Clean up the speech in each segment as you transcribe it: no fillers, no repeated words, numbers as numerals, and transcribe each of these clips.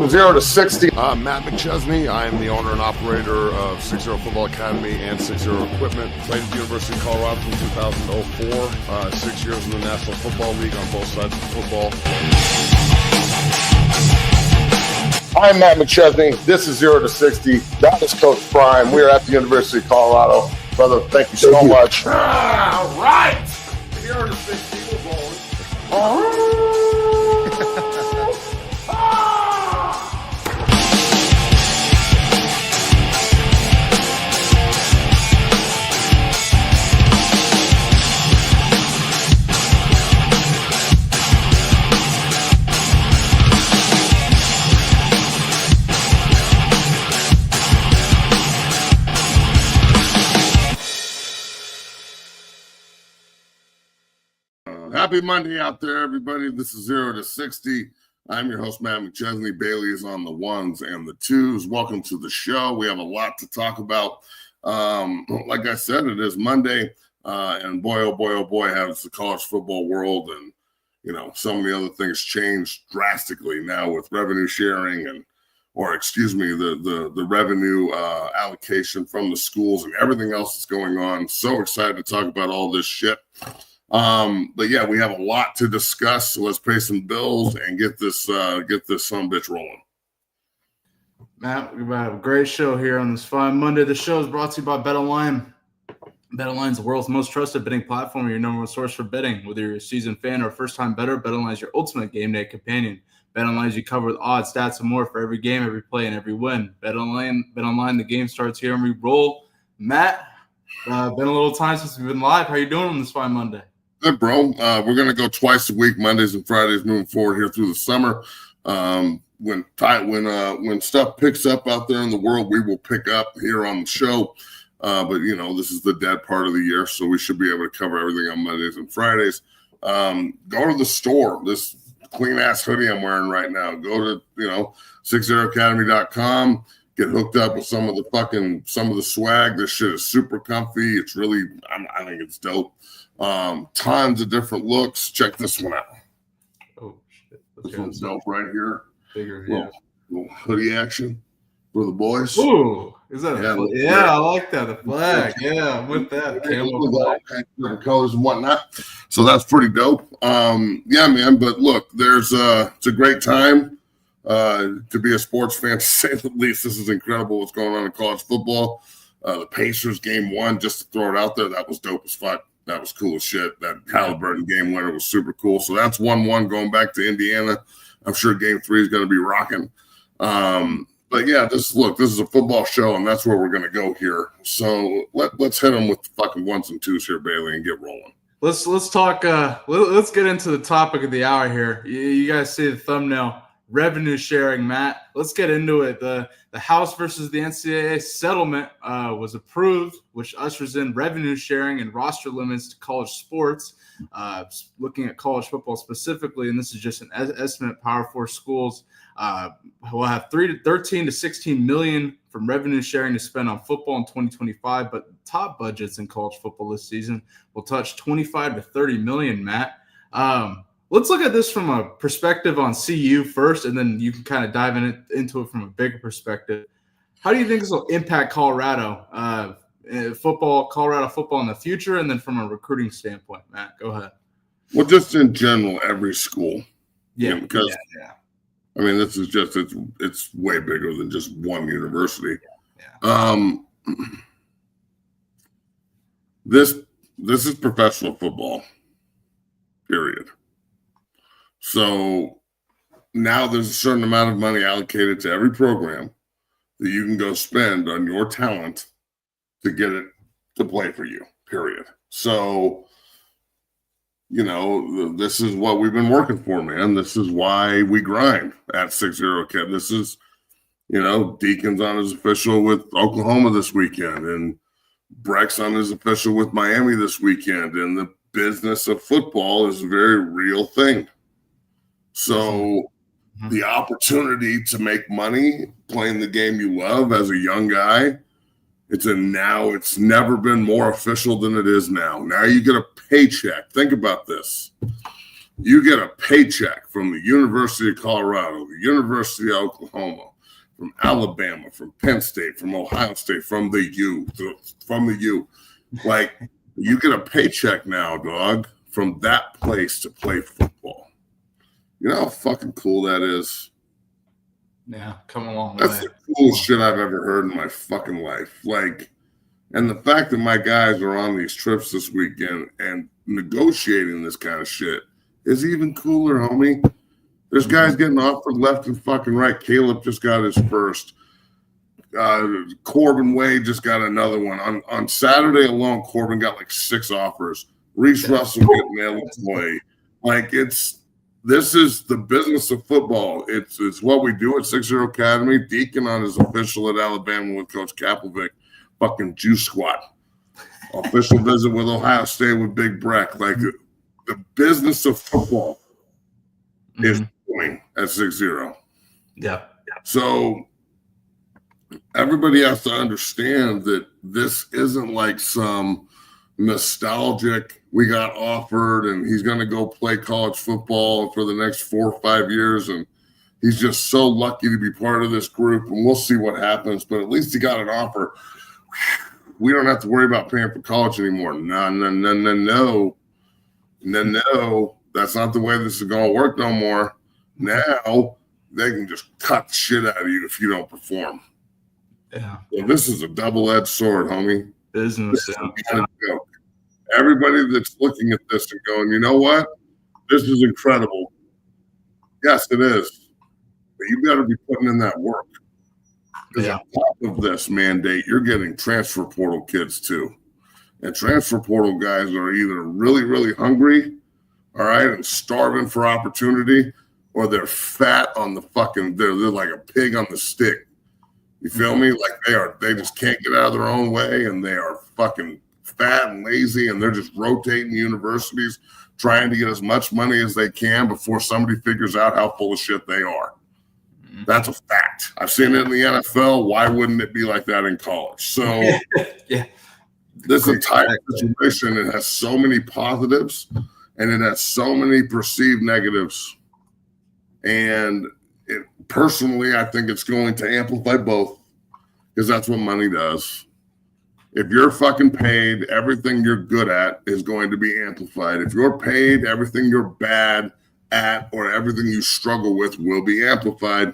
Welcome to 0 to 60. I'm Matt McChesney. I am the owner and operator of 6-0 Football Academy and 6-0 Equipment. Played at the University of Colorado from 2004. 6 years in the National Football League on both sides of football. I'm Matt McChesney. This is 0 to 60. That is Coach Prime. We are at the University of Colorado. Brother, thank you so much. All right. 0 to 60. We're rolling. Happy Monday out there, everybody. This is 0 to 60. I'm your host, Matt McChesney. Bailey is on the ones and the twos. Welcome to the show. We have a lot to talk about. Like I said, it is Monday, and boy, oh boy, has the college football world and, you know, so many other things changed drastically now with revenue sharing and, the revenue allocation from the schools and everything else that's going on. So excited to talk about all this shit. But yeah, we have a lot to discuss. So let's pay some bills and get this sumbitch rolling. Matt, we have a great show here on this fine Monday. The show is brought to you by BetOnline. BetOnline is the world's most trusted betting platform, your number one source for betting. Whether you're a seasoned fan or a first-time bettor, BetOnline is your ultimate game day companion. BetOnline is you cover with odds, stats, and more for every game, every play, and every win. BetOnline, the game starts here and we roll. Matt, been a little time since we've been live. How you doing on this fine Monday? Good, bro. We're going to go twice a week, Mondays and Fridays, moving forward here through the summer. When stuff picks up out there in the world, we will pick up here on the show. But, you know, this is the dead part of the year, so we should be able to cover everything on Mondays and Fridays. Go to the store. This clean-ass hoodie I'm wearing right now. Go to, 60academy.com. Get hooked up with some of the swag. This shit is super comfy. It's really, I think it's dope. Tons of different looks. Check this one out. Oh shit! This one's dope right here. Bigger, yeah. Little hoodie action for the boys. Ooh, is that? I like that. The flag. Yeah, I'm with that. Different colors and whatnot. So that's pretty dope. Yeah, man. But look, it's a great time to be a sports fan, to say the least. This is incredible what's going on in college football. The Pacers game 1, just to throw it out there, that was dope as fuck. That was cool as shit. That Halliburton game winner was super cool. So that's 1-1 going back to Indiana. I'm sure game 3 is going to be rocking. But yeah, this is a football show, and that's where we're going to go here. So let's hit them with the fucking ones and twos here, Bailey, and get rolling. Let's talk. Let's get into the topic of the hour here. You guys see the thumbnail. Revenue sharing, Matt. Let's get into it. The House versus the NCAA settlement was approved, which ushers in revenue sharing and roster limits to college sports. Looking at college football specifically, and this is just an estimate, Power 4 schools will have 13 to 16 million from revenue sharing to spend on football in 2025, but top budgets in college football this season will touch 25 to 30 million, Matt. Let's look at this from a perspective on CU first, and then you can kind of dive into it from a bigger perspective. How do you think this will impact Colorado football in the future, and then from a recruiting standpoint, Matt? Go ahead. Well, just in general, every school. Yeah, because I mean, this is just it's way bigger than just one university. Yeah. This is professional football, period. So now there's a certain amount of money allocated to every program that you can go spend on your talent to get it to play for you, period. So, this is what we've been working for, man. This is why we grind at 6-0 Academy. This is, Deacon's on his official with Oklahoma this weekend, and Breck's on his official with Miami this weekend, and the business of football is a very real thing. So the opportunity to make money playing the game you love as a young guy, it's never been more official than it is now. Now you get a paycheck. Think about this. You get a paycheck from the University of Colorado, the University of Oklahoma, from Alabama, from Penn State, from Ohio State, from the U. Like, you get a paycheck now, dog, from that place to play football. You know how fucking cool that is? Yeah, come along. That's the coolest shit I've ever heard in my fucking life. Like, and the fact that my guys are on these trips this weekend and negotiating this kind of shit is even cooler, homie. There's guys getting offered left and fucking right. Caleb just got his first. Corbin Wade just got another one. On Saturday alone, Corbin got like 6 offers. Reese Russell getting Illinois. Like, this is the business of football. It's what we do at 6-0 Academy. Deacon on his official at Alabama with Coach Kapovic. Fucking Juice Squad. Official visit with Ohio State with Big Breck. Like, the business of football is going at 6-0. Yeah. So everybody has to understand that this isn't like some nostalgic, we got offered and he's going to go play college football for the next 4 or 5 years and he's just so lucky to be part of this group and we'll see what happens, but at least he got an offer. We don't have to worry about paying for college anymore. No. That's not the way this is going to work no more. Now they can just cut the shit out of you if you don't perform. Yeah. So this is a double-edged sword, homie. Business. Everybody that's looking at this and going, you know what? This is incredible. Yes, it is. But you got to be putting in that work. Because on top of this mandate, you're getting transfer portal kids too. And transfer portal guys are either really, really hungry, all right, and starving for opportunity, or they're fat on the fucking, they're like a pig on the stick. You feel me? Like they just can't get out of their own way and they are fucking fat and lazy and they're just rotating universities trying to get as much money as they can before somebody figures out how full of shit they are. That's a fact. I've seen it in the NFL. Why wouldn't it be like that in college? So this entire situation, it has so many positives and it has so many perceived negatives. And personally, I think it's going to amplify both because that's what money does. If you're fucking paid, everything you're good at is going to be amplified. If you're paid, everything you're bad at or everything you struggle with will be amplified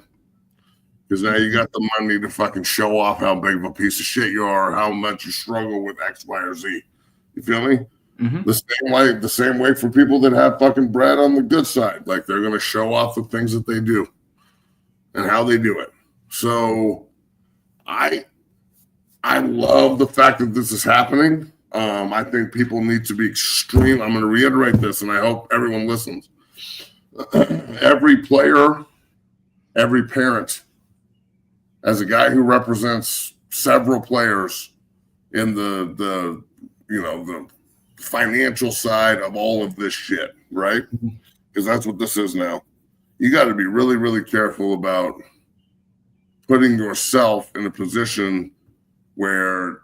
because now you got the money to fucking show off how big of a piece of shit you are, how much you struggle with X, Y, or Z. You feel me? Mm-hmm. The same way for people that have fucking bread on the good side. Like they're going to show off the things that they do and how they do it. So I love the fact that this is happening. I think people need to be extreme. I'm going to reiterate this, and I hope everyone listens. Every player, every parent, as a guy who represents several players in the financial side of all of this shit, right? Because that's what this is now. You got to be really, really careful about putting yourself in a position where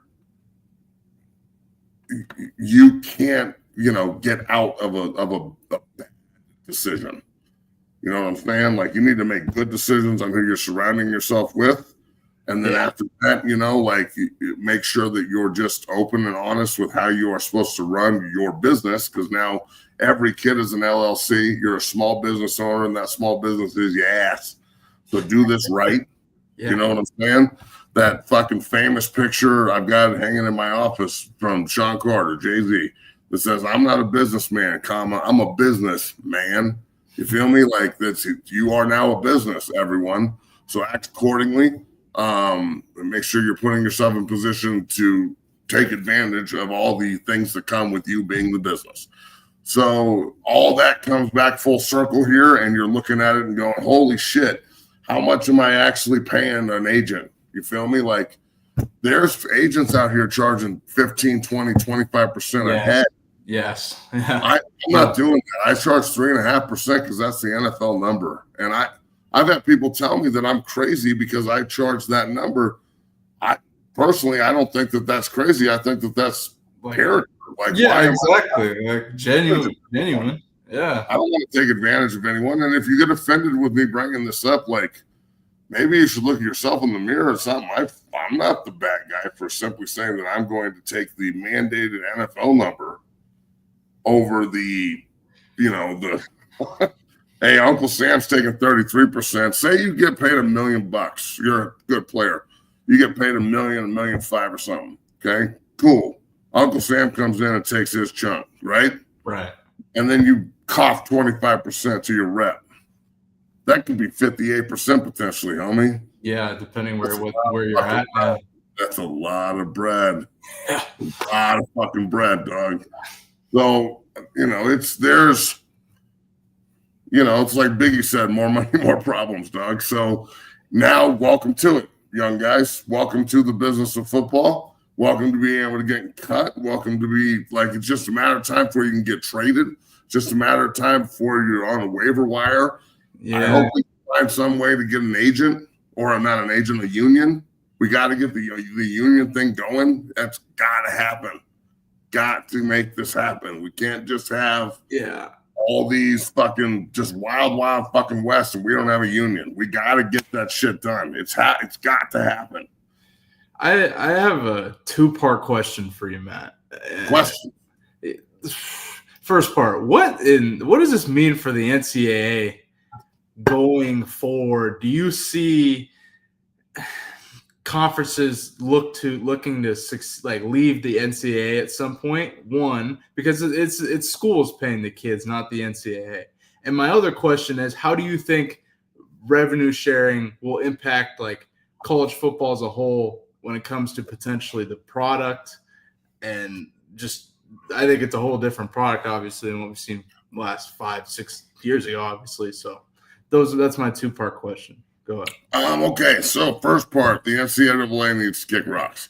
you can't, get out of a bad decision. You know what I'm saying? Like you need to make good decisions on who you're surrounding yourself with. And then after that, you make sure that you're just open and honest with how you are supposed to run your business. Because now every kid is an LLC. You're a small business owner, and that small business is your ass. So do this right. Yeah. You know what I'm saying? That fucking famous picture I've got hanging in my office from Sean Carter, Jay-Z, that says, "I'm not a businessman, I'm a businessman." You feel me? Like that's you are now a business, everyone. So act accordingly. And make sure you're putting yourself in position to take advantage of all the things that come with you being the business. So all that comes back full circle here, and you're looking at it and going, holy shit, how much am I actually paying an agent? You feel me? Like there's agents out here charging 15, 20, 25% a head. Yes. I'm not doing that. I charge 3.5% because that's the NFL number. And I've had people tell me that I'm crazy because I charge that number. I don't think that that's crazy. I think that that's character. Like, exactly. Like genuine. Yeah. I don't want to take advantage of anyone. And if you get offended with me bringing this up, like, maybe you should look at yourself in the mirror. It's not I'm not the bad guy for simply saying that I'm going to take the mandated NFL number over the hey, Uncle Sam's taking 33%. Say you get paid $1 million. You're a good player. You get paid $1 million, $1.5 million or something. Okay, cool. Uncle Sam comes in and takes his chunk, right? Right. And then you cough 25% to your rep. That could be 58% potentially, homie. Yeah, depending where you're at. Man. That's a lot of bread. A lot of fucking bread, dog. So, it's like Biggie said, more money, more problems, dog. So now welcome to it, young guys. Welcome to the business of football. Welcome to being able to get cut. Welcome to be like, it's just a matter of time before you can get traded. Just a matter of time before you're on a waiver wire. Yeah. I hope we can find some way to get an agent, or not an agent, a union. We got to get the union thing going. That's got to happen. Got to make this happen. We can't just have all these fucking just wild fucking West, and we don't have a union. We got to get that shit done. It's got to happen. I have a 2-part question for you, Matt. Question. First part, what does this mean for the NCAA going forward? Do you see conferences looking to leave the NCAA at some point? One, because it's schools paying the kids, not the NCAA. And my other question is, how do you think revenue sharing will impact like college football as a whole when it comes to potentially the product? And just, I think it's a whole different product, obviously, than what we've seen last 5-6 years ago, obviously. So that's my 2-part question. Go ahead. Okay, so first part, the NCAA needs to kick rocks.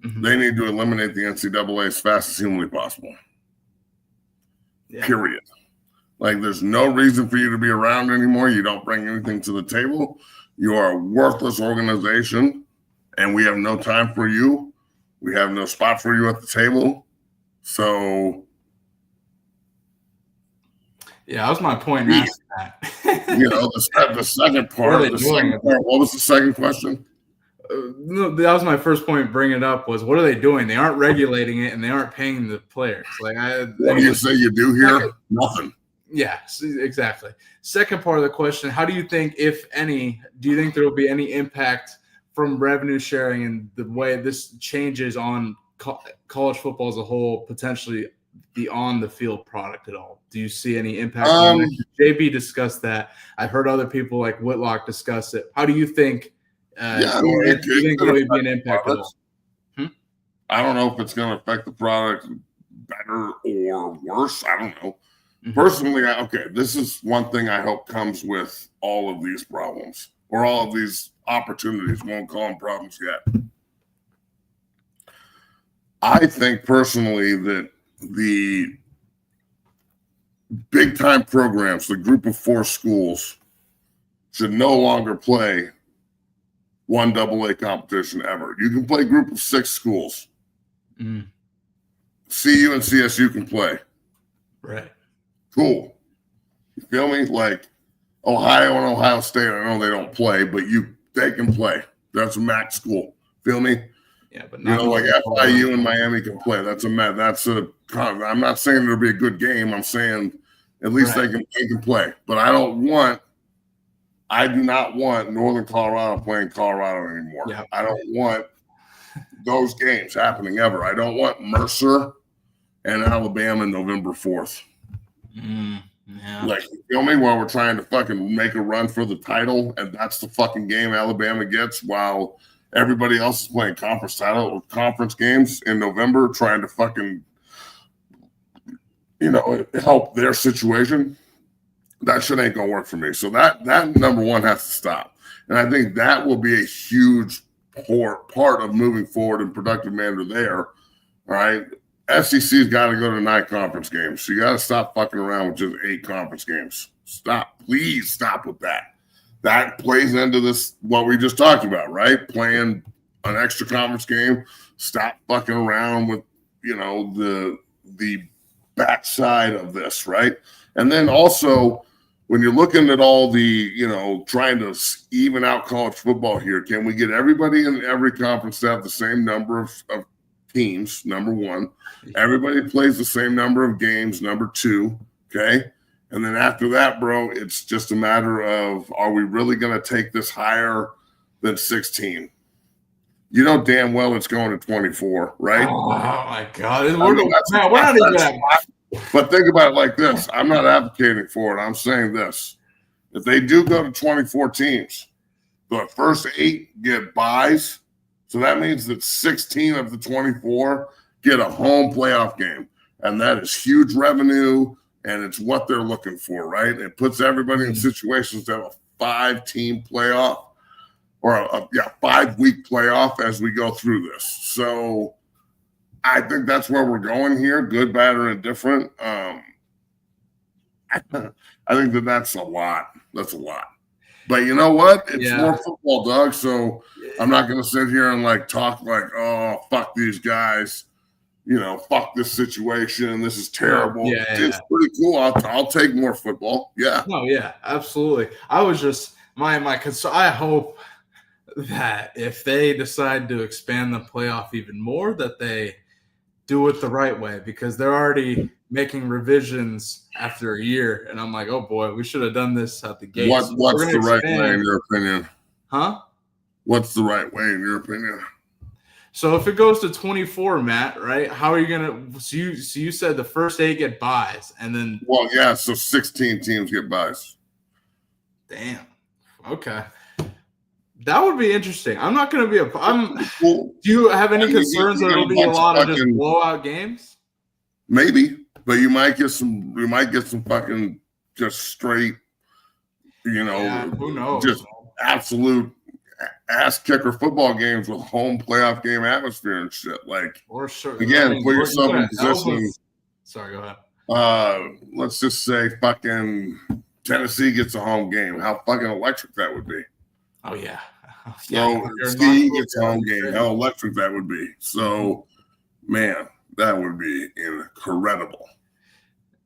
Mm-hmm. They need to eliminate the NCAA as fast as humanly possible. Yeah. Period. Like, there's no reason for you to be around anymore. You don't bring anything to the table. You are a worthless organization, and we have no time for you. We have no spot for you at the table. So, yeah, that was my point. The second part. What was the second question? No, that was my first point. Bringing it up was, what are they doing? They aren't regulating it, and they aren't paying the players. Like, what do you say you do here? Nothing. Yeah, exactly. Second part of the question: how do you think, if any, do you think there will be any impact from revenue sharing and the way this changes on college football as a whole, potentially the on the field product at all? Do you see any impact? JB discussed that. I've heard other people like Whitlock discuss it. How do you think? Do you think there will be an impact at all? I don't know if it's going to affect the product better or worse. I don't know. Mm-hmm. Personally, this is one thing I hope comes with all of these problems or all of these opportunities. Won't call them problems yet. I think personally that the big time programs, the group of 4 schools, should no longer play one AA competition ever. You can play a group of 6 schools. Mm. CU and CSU can play. Right. Cool. You feel me? Like Ohio and Ohio State, I know they don't play, but they can play. That's a MAC school. Feel me? Yeah, but like FIU and Miami can play. I'm not saying it'll be a good game. I'm saying at least they can play. But I do not want Northern Colorado playing Colorado anymore. Yeah. I don't want those games happening ever. I don't want Mercer and Alabama November 4th. Yeah. Like, you feel me? While we're trying to fucking make a run for the title, and that's the fucking game Alabama gets, while everybody else is playing conference games in November, trying to fucking, help their situation. That shit ain't gonna work for me. So that number one has to stop. And I think that will be a huge part of moving forward in productive manner there. All right. SEC's got to go to 9 conference games. So you got to stop fucking around with just 8 conference games. Stop. Please stop with that. That plays into this, what we just talked about, right? Playing an extra conference game. Stop fucking around with, the backside of this, right? And then also, when you're looking at all the, trying to even out college football here, can we get everybody in every conference to have the same number of teams, number one? Everybody plays the same number of games, number two, okay? And then after that, bro, it's just a matter of, are we really going to take this higher than 16? You know damn well it's going to 24, right? Oh, my God. We're not even at But think about it like this. I'm not advocating for it. I'm saying this. If they do go to 24 teams, the first 8 get buys. So that means that 16 of the 24 get a home playoff game. And that is huge revenue, and it's what they're looking for, right? It puts everybody in situations to have a 5-team playoff or a 5-week playoff as we go through this. So I think that's where we're going here, good, bad, or indifferent. I think that's a lot. That's a lot. But you know what? It's more football, Doug. So I'm not going to sit here and talk oh, fuck these guys. Fuck this situation. This is terrible. It's pretty cool. I'll take more football. Yeah. No, yeah, absolutely. I was just my concern. I hope that if they decide to expand the playoff even more, that they do it the right way, because they're already making revisions after a year, and I'm like, oh boy, we should have done this at the gate. What's the right way in your opinion? Huh? What's the right way in your opinion? So if it goes to 24, Matt, right? How are you gonna? So you said the first 8 get buys, and then so 16 teams get buys. Damn. Okay. That would be interesting. I'm not going to be do you have any concerns that it'll be a lot of just blowout games? Maybe, but you might get some fucking just straight, who knows? Just absolute ass kicker football games with home playoff game atmosphere and shit. Or sure. Again, put yourself in position. Sorry, go ahead. Let's just say fucking Tennessee gets a home game. How fucking electric that would be. Oh, yeah. So Steve gets a home game. How electric that would be. So, man, that would be incredible.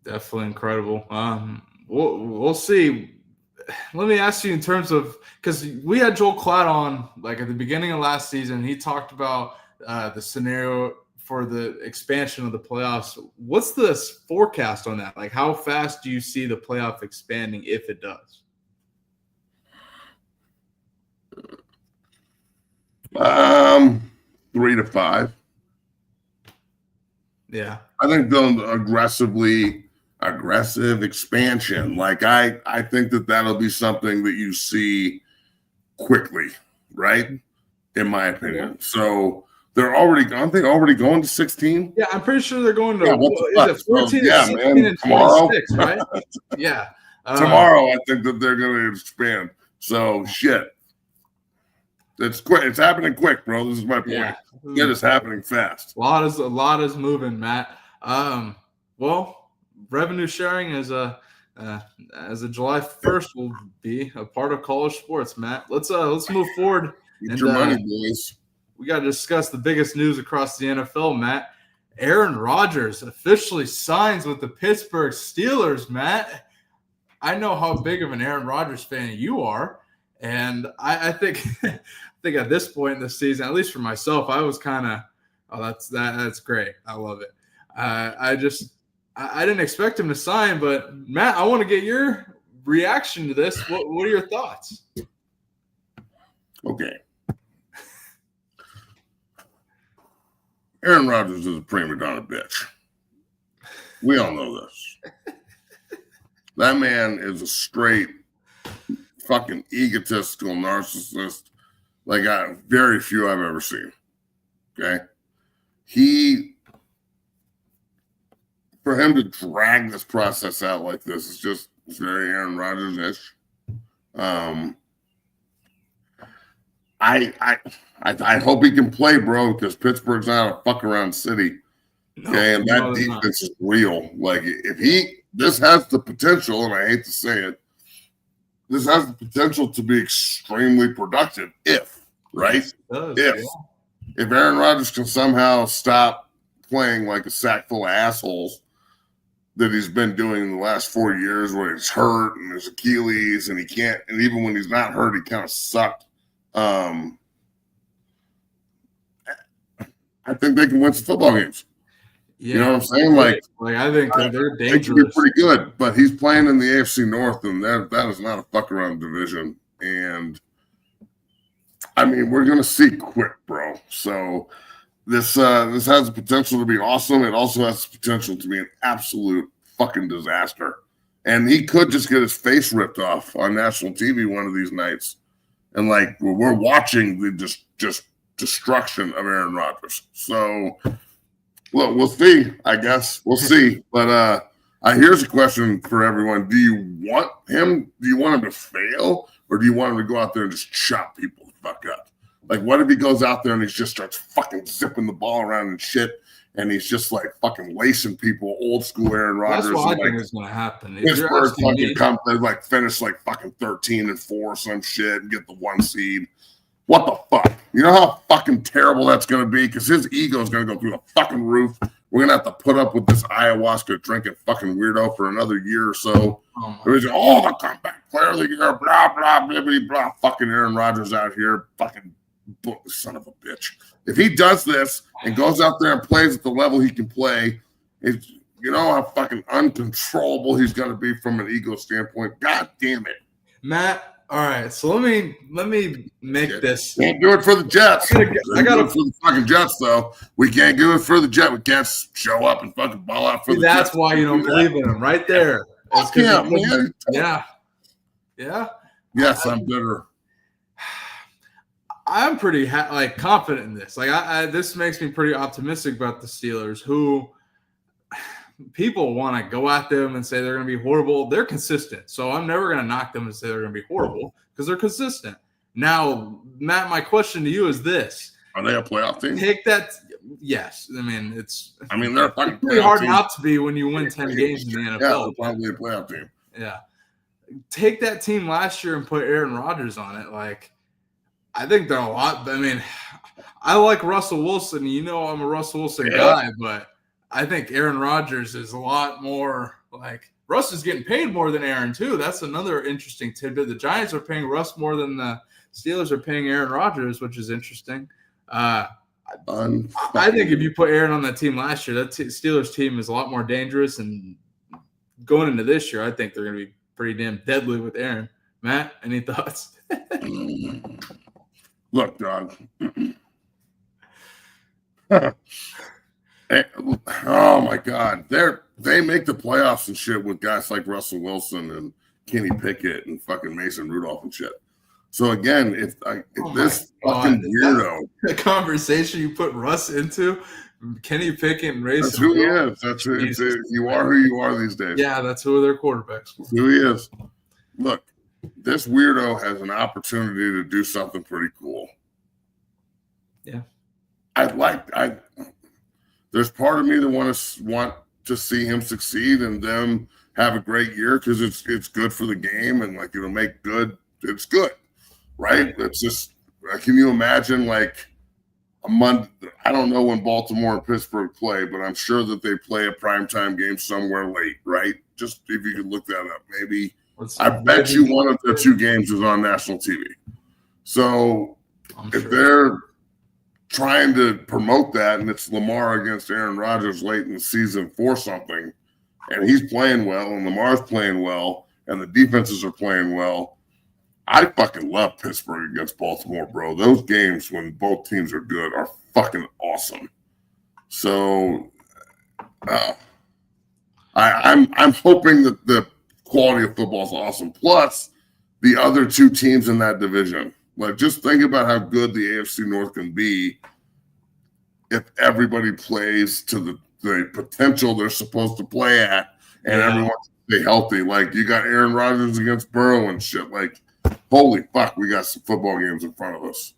Definitely incredible. We'll see. Let me ask you in terms of, because we had Joel Klatt on at the beginning of last season. He talked about the scenario for the expansion of the playoffs. What's the forecast on that? How fast do you see the playoff expanding if it does? 3 to 5. Yeah. I think they'll aggressive expansion. I think that'll be something that you see quickly, right? In my opinion. So aren't they already going to 16? Yeah, I'm pretty sure they're going to is it 14 to 16 and 26, right? Yeah. Tomorrow I think that they're gonna expand. So shit. It's quick. It's happening quick, bro. This is my point. Yeah. It is happening fast. A lot is moving, Matt. Well, revenue sharing as a July 1st will be a part of college sports, Matt. Let's move forward. Get your money, boys. We got to discuss the biggest news across the NFL, Matt. Aaron Rodgers officially signs with the Pittsburgh Steelers, Matt. I know how big of an Aaron Rodgers fan you are, and I think at this point in the season, at least for myself, I was kind of, that's great. I love it. I didn't expect him to sign, but Matt, I want to get your reaction to this. What are your thoughts? Okay. Aaron Rodgers is a prima donna bitch. We all know this. That man is a straight fucking egotistical narcissist like very few I've ever seen. Okay? For him to drag this process out like this is just very Aaron Rodgers-ish. I hope he can play, bro, because Pittsburgh's not a fuck around city. Okay, and that defense is real. This has the potential, and I hate to say it, this has the potential to be extremely productive if Aaron Rodgers can somehow stop playing like a sack full of assholes that he's been doing in the last 4 years, where he's hurt and his Achilles, and he can't. And even when he's not hurt, he kind of sucked. I think they can win some football games. Yeah, you know what I'm saying? Like I think they're they dangerous. can be pretty good, but he's playing in the AFC North, and that is not a fuck around division. And I mean, we're gonna see quick, bro. So this has the potential to be awesome. It also has the potential to be an absolute fucking disaster. And he could just get his face ripped off on national TV one of these nights. And like we're watching the just destruction of Aaron Rodgers. So look, we'll see. I guess we'll see. But here's a question for everyone: do you want him? Do you want him to fail, or do you want him to go out there and just chop people the fuck up? Like, what if he goes out there and he just starts fucking zipping the ball around and shit, and he's just like fucking lacing people, old school Aaron Rodgers? That's what I think like, is going to happen. Pittsburgh fucking come, they like finish like fucking 13-4 or some shit and get the 1 seed. What the fuck? You know how fucking terrible that's going to be? Because his ego is going to go through the fucking roof. We're going to have to put up with this ayahuasca drinking fucking weirdo for another year or so. The comeback player of the year, blah, blah, blah, blah, blah. Fucking Aaron Rodgers out here, fucking son of a bitch. If he does this and goes out there and plays at the level he can play, you know how fucking uncontrollable he's going to be from an ego standpoint. God damn it. Matt. All right, so let me make this. Can't do it for the Jets. I got to for the fucking Jets though. We can't do it for the Jets. We can't show up and fucking ball out for the Jets. That's why you don't believe in him, right there. Yeah, man. Yeah. Yes, I'm bitter. I'm pretty confident in this. Like, this makes me pretty optimistic about the Steelers, who people want to go at them and say they're going to be horrible. They're consistent. So I'm never going to knock them and say they're going to be horrible because they're consistent. Now, Matt, my question to you is this. Are they a playoff team? Take that. Yes. I mean, they're a fucking pretty hard team. Not to be when you win 10 games in the NFL. Yeah, they're probably a playoff team. Yeah. Take that team last year and put Aaron Rodgers on it. Like, I think they're a lot. I mean, I like Russell Wilson. You know I'm a Russell Wilson guy, but I think Aaron Rodgers is a lot more like Russ is getting paid more than Aaron too. That's another interesting tidbit. The Giants are paying Russ more than the Steelers are paying Aaron Rodgers, which is interesting. I think if you put Aaron on that team last year, that Steelers team is a lot more dangerous. And going into this year, I think they're going to be pretty damn deadly with Aaron. Matt, any thoughts? Look, dog. Oh my God, they make the playoffs and shit with guys like Russell Wilson and Kenny Pickett and fucking Mason Rudolph and shit. So again, if this fucking weirdo, the conversation you put Russ into, Kenny Pickett and Mason. That's who he is. That's who you are. Who you are these days. Yeah, that's who their quarterbacks were. That's who he is. Look, this weirdo has an opportunity to do something pretty cool. Yeah, there's part of me that want to see him succeed and them have a great year because it's good for the game and like it'll make good. It's good, right? It's just can you imagine like a month? I don't know when Baltimore and Pittsburgh play, but I'm sure that they play a primetime game somewhere late, right? Just if you could look that up, maybe. I bet you one of the 2 games is on national TV. So if they're trying to promote that and it's Lamar against Aaron Rodgers late in the season for something, and he's playing well and Lamar's playing well and the defenses are playing well, I fucking love Pittsburgh against Baltimore, bro. Those games when both teams are good are fucking awesome. So I'm hoping that the quality of football is awesome. Plus the other 2 teams in that division. Like, just think about how good the AFC North can be if everybody plays to the potential they're supposed to play at and everyone stay healthy. Like, you got Aaron Rodgers against Burrow and shit. Like, holy fuck, we got some football games in front of us.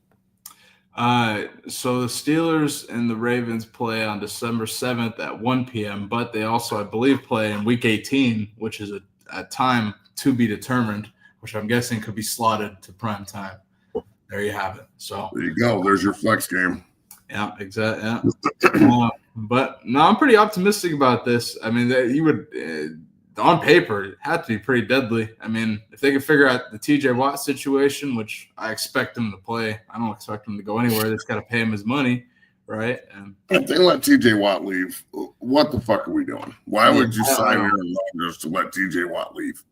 So the Steelers and the Ravens play on December 7th at 1 p.m., but they also, I believe, play in Week 18, which is a time to be determined, which I'm guessing could be slotted to prime time. There you have it. So there you go. There's your flex game. Yeah, exactly. Yeah. But no, I'm pretty optimistic about this. I mean, he would, on paper, it had to be pretty deadly. I mean, if they could figure out the TJ Watt situation, which I expect him to play, I don't expect him to go anywhere. They just got to pay him his money, right? And if they let TJ Watt leave, what the fuck are we doing? Why would you sign Aaron Rodgers to let TJ Watt leave?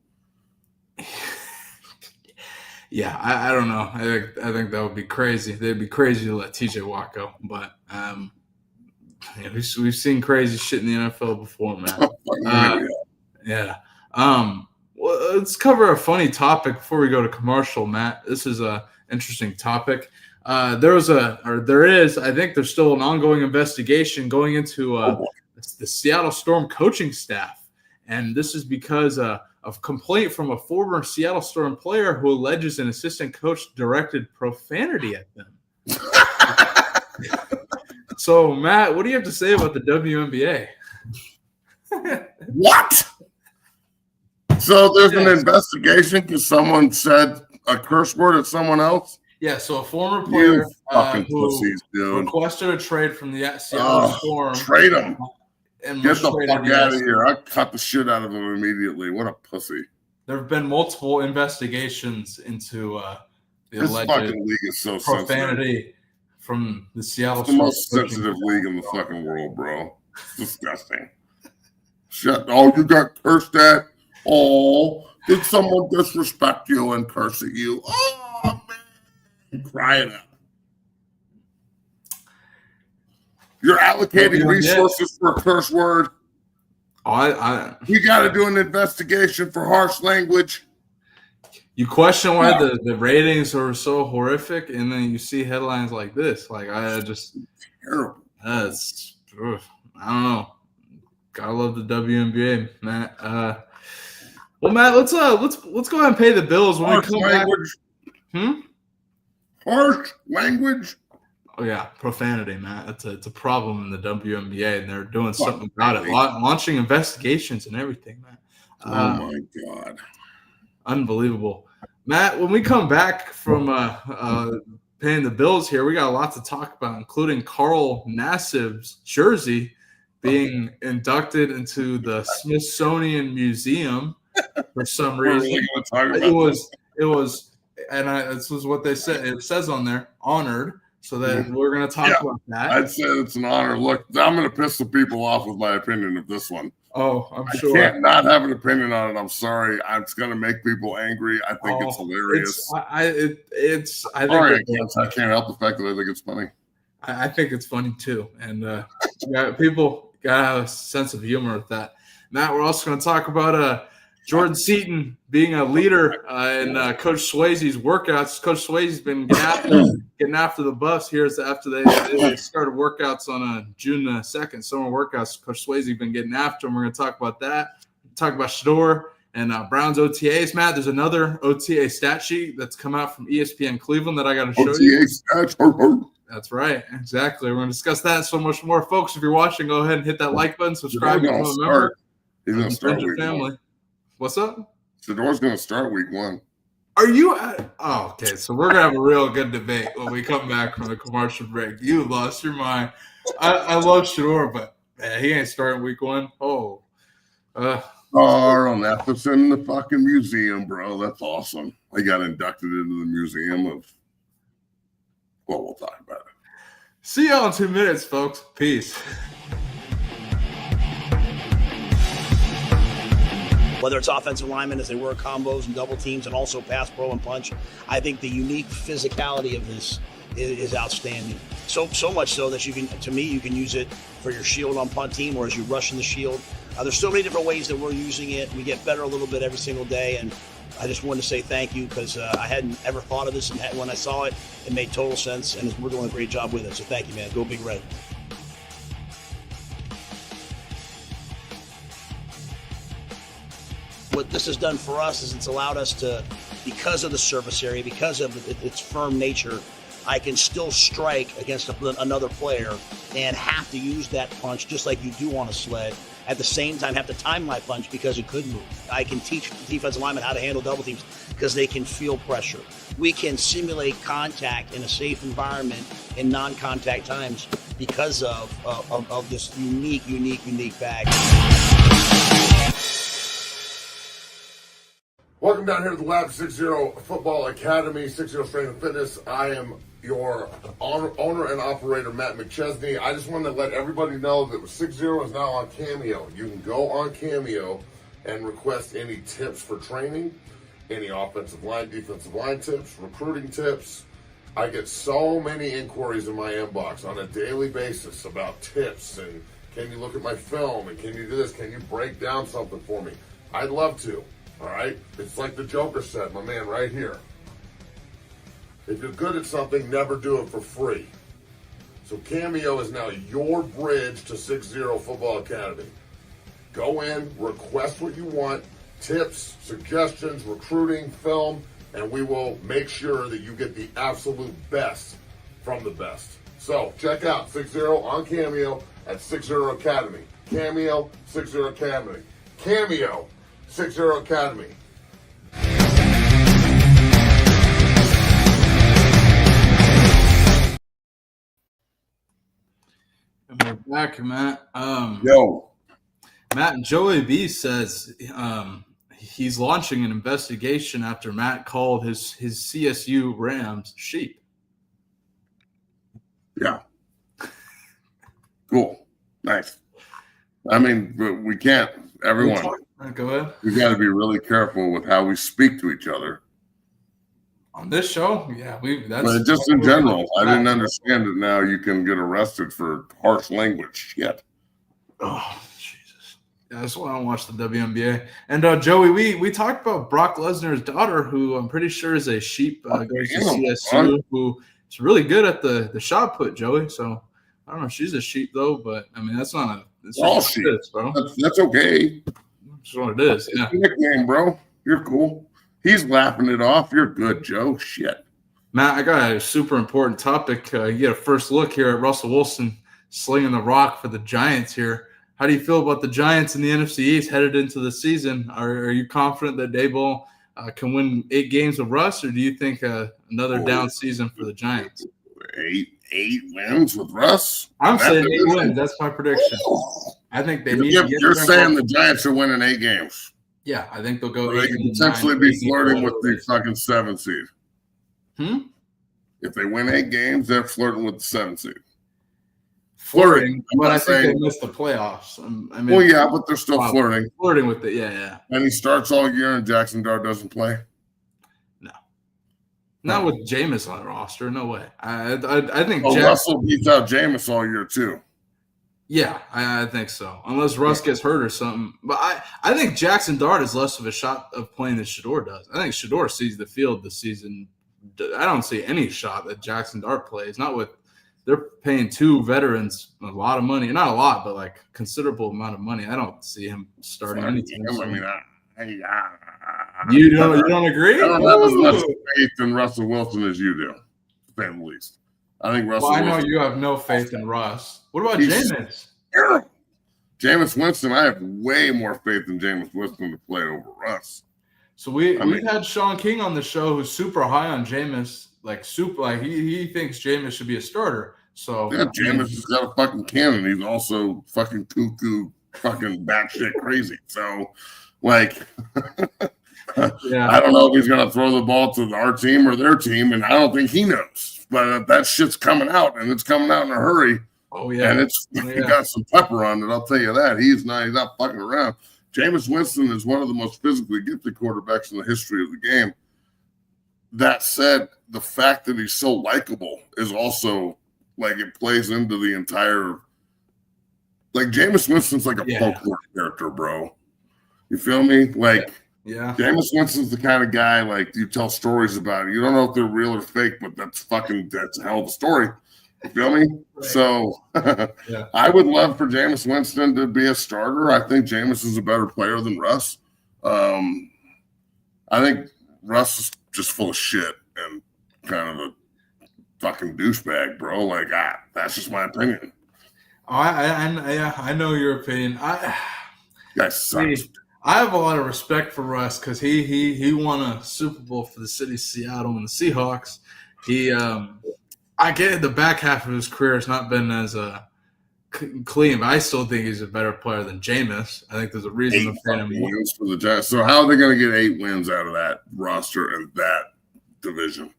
Yeah, I don't know. I think that would be crazy. They'd be crazy to let TJ Watt go, but yeah, we've seen crazy shit in the NFL before, man. Yeah. Well, let's cover a funny topic before we go to commercial, Matt. This is a interesting topic. There is, I think there's still an ongoing investigation going into the Seattle Storm coaching staff, and this is because of complaint from a former Seattle Storm player who alleges an assistant coach directed profanity at them. So, Matt, what do you have to say about the WNBA? What? So there's an investigation because someone said a curse word at someone else? Yeah, so a former player pussies, dude. requested a trade from the Seattle Storm. Trade him. And get the fuck out of here. I cut the shit out of him immediately. What a pussy. There have been multiple investigations into the alleged fucking league is so profanity sensitive. From the Seattle It's the most sensitive league in the fucking world, bro. It's disgusting. Oh, you got cursed at? Oh, did someone disrespect you and curse at you? Oh, man. Cry it out. You're allocating resources for a curse word. We got to do an investigation for harsh language. You question why the ratings are so horrific, and then you see headlines like this. Like, I just terrible. I don't know. Gotta love the WNBA, Matt. Well, Matt, let's go ahead and pay the bills when we come language. back. Harsh language. Oh yeah, profanity, Matt. It's a problem in the WNBA, and they're doing something about it. Launching investigations and everything, man. Oh my god, unbelievable, Matt. When we come back from paying the bills here, we got a lot to talk about, including Carl Nassif's jersey being inducted into the Smithsonian Museum for some reason. It was, and this was what they said. It says on there, honored. So that we're going to talk about that. I'd say it's an honor. Look, I'm going to piss the people off with my opinion of this one. Oh, I'm sure. I can't not have an opinion on it. I'm sorry. It's going to make people angry. I think it's hilarious. I can't help the fact that I think it's funny. I think it's funny too. And people got to have a sense of humor with that. Matt, we're also going to talk about Jordan Seaton being a leader in Coach Swayze's workouts. Coach Swayze's been getting after the Buffs here after they started workouts on June 2nd, summer workouts. Coach Swayze's been getting after them. We're going to talk about that. Talk about Shidor and Brown's OTAs. Matt, there's another OTA stat sheet that's come out from ESPN Cleveland that I got to show you. Stats. That's right. Exactly. We're going to discuss that and so much more. Folks, if you're watching, go ahead and hit that like button, subscribe, become a member. He's going to start your family. What's up? Shidor's going to start week 1. Are you okay, so we're going to have a real good debate when we come back from the commercial break. You lost your mind. I love Shidor, but man, he ain't starting week 1. Oh. Nassiff's in the fucking museum, bro. That's awesome. I got inducted into the museum of, well, we'll talk about it. See y'all in 2 minutes, folks. Peace. Whether it's offensive linemen as they work combos and double teams and also pass pro and punch, I think the unique physicality of this is outstanding. So much so that you can use it for your shield on punt team or as you rush in the shield. There's so many different ways that we're using it. We get better a little bit every single day, and I just wanted to say thank you because I hadn't ever thought of this, and when I saw it, it made total sense, and we're doing a great job with it. So thank you, man. Go Big Red. What this has done for us is it's allowed us to, because of the surface area, because of its firm nature, I can still strike against another player and have to use that punch just like you do on a sled. At the same time, have to time my punch because it could move. I can teach defensive linemen how to handle double teams because they can feel pressure. We can simulate contact in a safe environment in non-contact times because of this unique bag. Welcome down here to the Lab 60 Football Academy, 60 Strength and Fitness. I am your owner and operator, Matt McChesney. I just wanted to let everybody know that 60 is now on Cameo. You can go on Cameo and request any tips for training, any offensive line, defensive line tips, recruiting tips. I get so many inquiries in my inbox on a daily basis about tips and can you look at my film and can you do this? Can you break down something for me? I'd love to. All right? It's like the Joker said, my man, right here. If you're good at something, never do it for free. So Cameo is now your bridge to 60 Football Academy. Go in, request what you want, tips, suggestions, recruiting, film, and we will make sure that you get the absolute best from the best. So check out 60 on Cameo at 60 Academy. Cameo, 60 Academy. Cameo, 60 Academy. And we're back, Matt. Yo. Matt, Joey B says he's launching an investigation after Matt called his CSU Rams sheep. Yeah. Cool. Nice. I mean, we can't, everyone. Go ahead. We got to be really careful with how we speak to each other. On this show, yeah, But just in general, I didn't understand it. Now you can get arrested for harsh language. Shit. Oh, Jesus. Yeah, that's why I don't watch the WNBA. And Joey, we talked about Brock Lesnar's daughter, who I'm pretty sure is a sheep, goes to CSU, who is really good at the shot put, Joey. So I don't know if she's a sheep though, but I mean that's not a. It's all sheep, bro. That's okay. That's what it is. Yeah. It's a nickname, bro. You're cool. He's laughing it off. You're good, Joe. Shit. Matt, I got a super important topic. You get a first look here at Russell Wilson slinging the rock for the Giants here. How do you feel about the Giants in the NFC East headed into the season? Are you confident that Daboll can win 8 games with Russ, or do you think another down season for the Giants? 8 wins with Russ? I'm saying 8 wins. That's my prediction. I think they need to get You're saying the Giants are winning 8 games. Yeah, I think they'll go. They could potentially be flirting with the fucking 7th seed. If they win 8 games, they're flirting with the 7th seed. Flirting, but I think they missed the playoffs. I mean, well, yeah, but they're still flirting. Flirting with it, yeah. And he starts all year, and Jackson Dart doesn't play. No, not with Jameis on the roster. No way. I think Russell beats out Jameis all year too. Yeah, I think so. Unless Russ gets hurt or something. But I think Jackson Dart is less of a shot of playing than Shidor does. I think Shidor sees the field this season. I don't see any shot that Jackson Dart plays. Not with they're paying 2 veterans a lot of money. Not a lot, but like considerable amount of money. I don't see him starting anything. I mean, you don't agree? I don't have as much faith in Russell Wilson as you do, to say the least. I think Russell. Well, I know you have no faith in Russ. What about Jameis? Jameis Winston, I have way more faith in Jameis Winston to play over Russ. So we've had Sean King on the show who's super high on Jameis, he thinks Jameis should be a starter. So yeah, Jameis has got a fucking cannon. He's also fucking cuckoo, fucking batshit crazy. So like yeah. I don't know if he's gonna throw the ball to our team or their team, and I don't think he knows. But that shit's coming out, and it's coming out in a hurry. Oh yeah, and it's got some pepper on it. I'll tell you that. He's not fucking around. Jameis Winston is one of the most physically gifted quarterbacks in the history of the game. That said, the fact that he's so likable is also it plays into the entire. Jameis Winston's like a folklore character, bro. You feel me? Yeah. Jameis Winston's the kind of guy you tell stories about it. You don't know if they're real or fake, but that's a hell of a story. You feel me? Right. So I would love for Jameis Winston to be a starter. I think Jameis is a better player than Russ. I think Russ is just full of shit and kind of fucking douchebag, bro. Like, that's just my opinion. Oh, I know your opinion. That sucks. I have a lot of respect for Russ because he won a Super Bowl for the city of Seattle and the Seahawks. I get it, the back half of his career has not been as clean, but I still think he's a better player than Jameis. I think there's a reason to pay him more. Wins for the Giants. So how are they going to get 8 wins out of that roster and that division?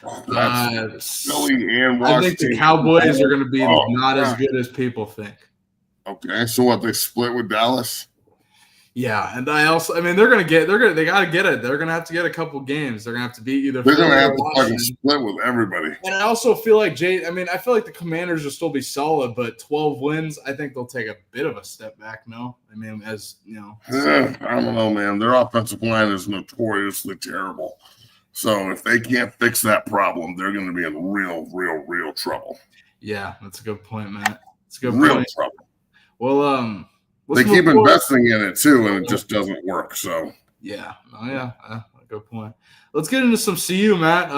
Philly and Washington. I think the Cowboys are going to be not as good as people think. Okay, so what, they split with Dallas? Yeah, and they got to get it. They're going to have to get a couple games. They're going to have to beat either. They're going to have to fucking split with everybody. And I also feel like I feel like the Commanders will still be solid, but 12 wins, I think they'll take a bit of a step back. No, I mean, as you know, I don't know, man. Their offensive line is notoriously terrible. So if they can't fix that problem, they're going to be in real trouble. Yeah, that's a good point, Matt. It's a good real point. trouble. Well, they keep investing in it too, and it just doesn't work. So yeah, good point. Let's get into some CU, Matt.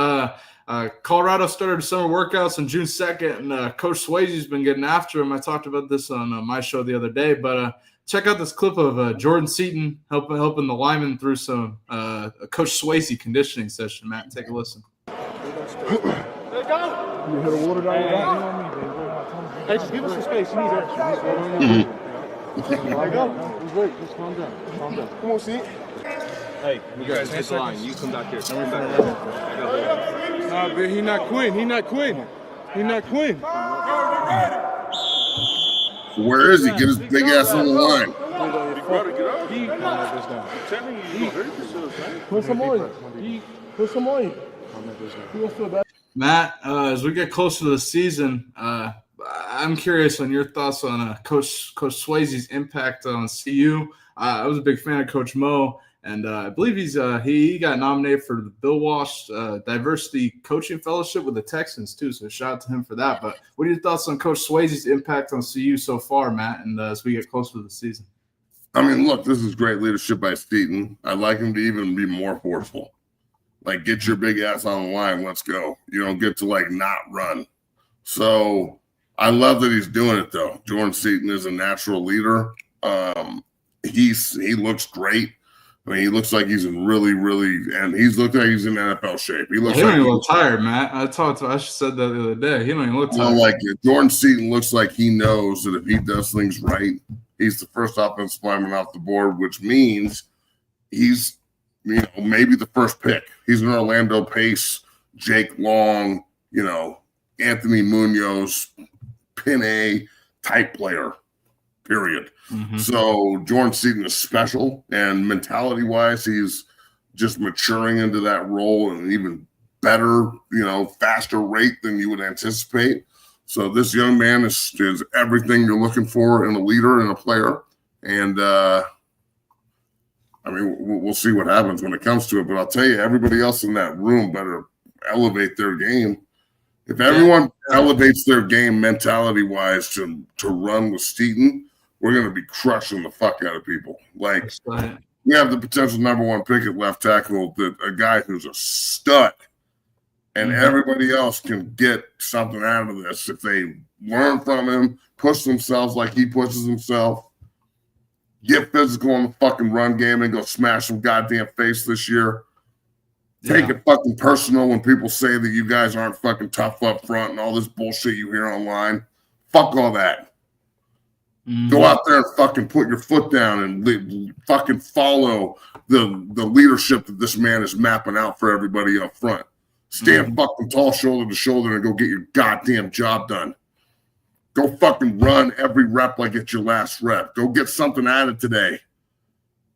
Colorado started summer workouts on June 2nd, and Coach Swayze's been getting after him. I talked about this on my show the other day, but check out this clip of Jordan Seaton helping the linemen through some Coach Swayze conditioning session. Matt, take a listen. There you go. You hit a water down your back. Hey, just give us some space. You need that. There you go. It's great. Just calm down. Calm down. Come on, see. Hey, you guys hit the line. You come back here. Come back here. Nah, man, he not quitting. He not quitting. He not quitting. Where is he? Get his big ass on the line. Put some on. Put some on. He wants to back. Matt, as we get closer to the season, I'm curious on your thoughts on Coach Swayze's impact on CU. I was a big fan of Coach Mo, and I believe he got nominated for the Bill Walsh Diversity Coaching Fellowship with the Texans too. So shout out to him for that. But what are your thoughts on Coach Swayze's impact on CU so far, Matt? And as we get closer to the season, I mean, look, this is great leadership by Seaton. I'd like him to even be more forceful. Like, get your big ass on the line. Let's go. You don't get to not run. So I love that he's doing it though. Jordan Seaton is a natural leader. He looks great. I mean, he looks like he's in really, and he's looked like he's in NFL shape. He don't even look tired, Matt. I said that the other day. He don't even look tired. Jordan Seaton looks like he knows that if he does things right, he's the first offensive lineman off the board, which means he's, maybe the first pick. He's an Orlando Pace, Jake Long, Anthony Munoz, Pin type player, period. Mm-hmm. So Jordan Seaton is special, and mentality-wise, he's just maturing into that role at an even better, faster rate than you would anticipate. So this young man is everything you're looking for in a leader and a player. And, we'll see what happens when it comes to it. But I'll tell you, everybody else in that room better elevate their game. If everyone elevates their game mentality-wise to run with Seaton, we're going to be crushing the fuck out of people. We have the potential number 1 pick at left tackle, a guy who's a stud, and everybody else can get something out of this if they learn from him, push themselves like he pushes himself, get physical in the fucking run game, and go smash some goddamn face this year. Take it fucking personal when people say that you guys aren't fucking tough up front and all this bullshit you hear online. Fuck all that. Mm-hmm. Go out there and fucking put your foot down and fucking follow the leadership that this man is mapping out for everybody up front. Stand fucking tall shoulder to shoulder and go get your goddamn job done. Go fucking run every rep like it's your last rep. Go get something added today.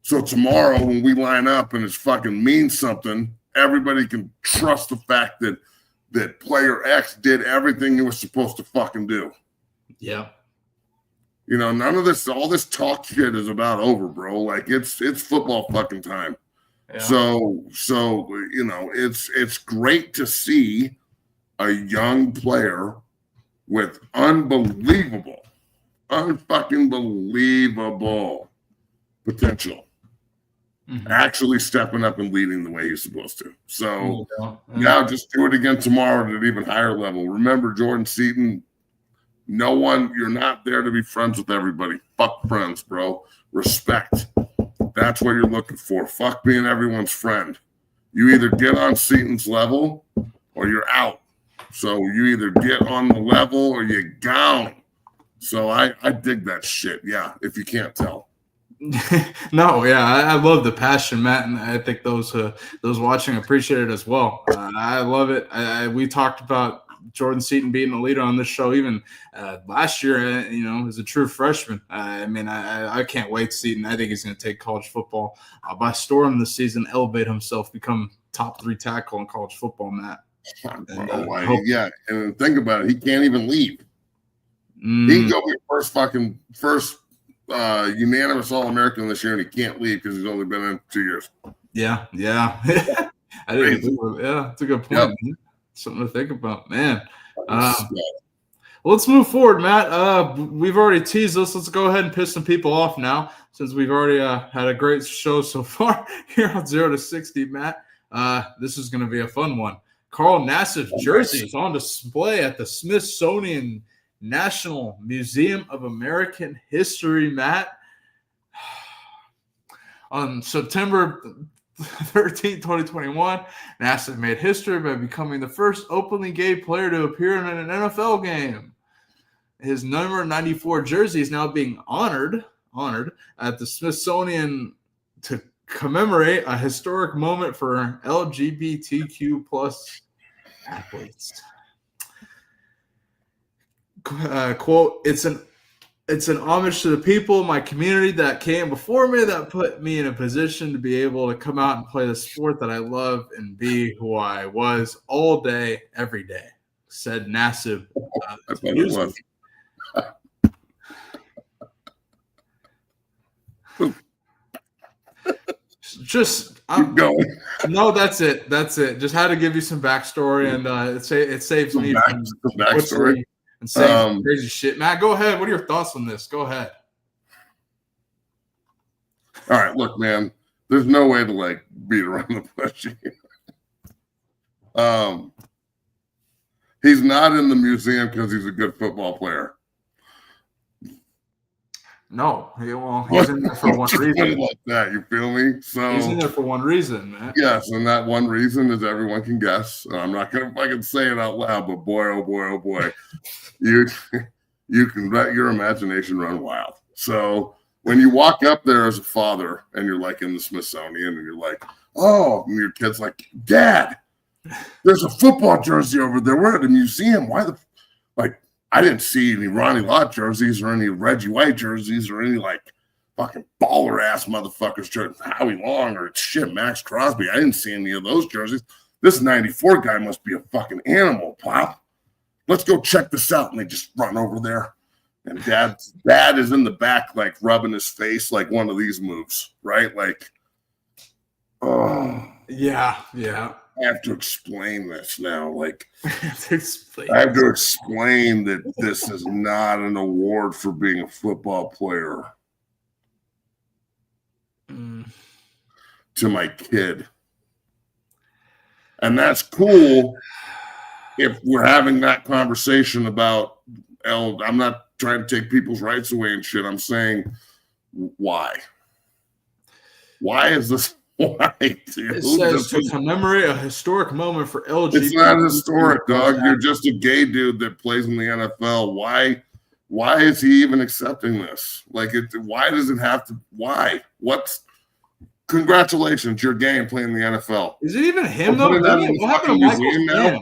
So tomorrow when we line up and it's fucking means something, everybody can trust the fact that player X did everything he was supposed to fucking do. Yeah. None of this, all this talk shit is about over, bro. It's football fucking time. Yeah. So it's great to see a young player with unfucking believable potential. actually stepping up and leading the way he's supposed to. So, just do it again tomorrow at an even higher level. Remember, Jordan Seaton, you're not there to be friends with everybody. Fuck friends, bro. Respect. That's what you're looking for. Fuck being everyone's friend. You either get on Seaton's level or you're out. So you either get on the level or you're gone. So I dig that shit. Yeah, if you can't tell. No, yeah, I love the passion, Matt, and I think those watching appreciate it as well. I love it. We talked about Jordan Seaton being a leader on this show even last year, as a true freshman. I can't wait to Seaton. I think he's going to take college football by storm this season, elevate himself, become top 3 tackle in college football, Matt. And think about it. He can't even leave. He can go be first unanimous All-American this year, and he can't leave because he's only been in 2 years. Yeah. I didn't think of it. Yeah, that's a good point. Yep. Something to think about, man. Well, let's move forward, Matt. We've already teased this. Let's go ahead and piss some people off now, since we've already had a great show so far here on 0 to 60, Matt. This is going to be a fun one. Carl Nassiff jersey is on display at the Smithsonian National Museum of American History, Matt. On September 13, 2021, Nassiff made history by becoming the first openly gay player to appear in an NFL game. His number 94 jersey is now being honored at the Smithsonian to commemorate a historic moment for LGBTQ plus athletes. Quote, it's an homage to the people in my community that came before me that put me in a position to be able to come out and play the sport that I love and be who I was all day, every day, said Nassiff. Keep going. No, that's it. Just had to give you some backstory, and it saves me from backstory and saying crazy shit. Matt, go ahead. What are your thoughts on this? Go ahead. All right, look, man. There's no way to beat around the bush. He's not in the museum because he's a good football player. No, he's in there for one reason. Like that, you feel me? So he's in there for one reason, man. Yes, and that one reason is everyone can guess. I'm not gonna fucking say it out loud, but boy, oh boy, you can let your imagination run wild. So when you walk up there as a father and you're in the Smithsonian and you're like, oh, and your kid's like, Dad, there's a football jersey over there. We're at a museum. Why I didn't see any Ronnie Lott jerseys or any Reggie White jerseys or any fucking baller ass motherfuckers jerseys, Howie Long or Max Crosby. I didn't see any of those jerseys. This 94 guy must be a fucking animal, Pop. Let's go check this out. And they just run over there. And dad is in the back, rubbing his face like one of these moves, right? Yeah. I have to explain this now. I have to explain that this is not an award for being a football player to my kid. And that's cool if we're having that conversation about I'm not trying to take people's rights away and shit. I'm saying, why? Why is this? Why? It says to commemorate a historic moment for LGBT. It's not historic, dog. You're just a gay dude that plays in the NFL. Why is he even accepting this? Why does it have to? Why? Congratulations, you're gay and playing in the NFL. Is it even him though? What happened to Michael Sam?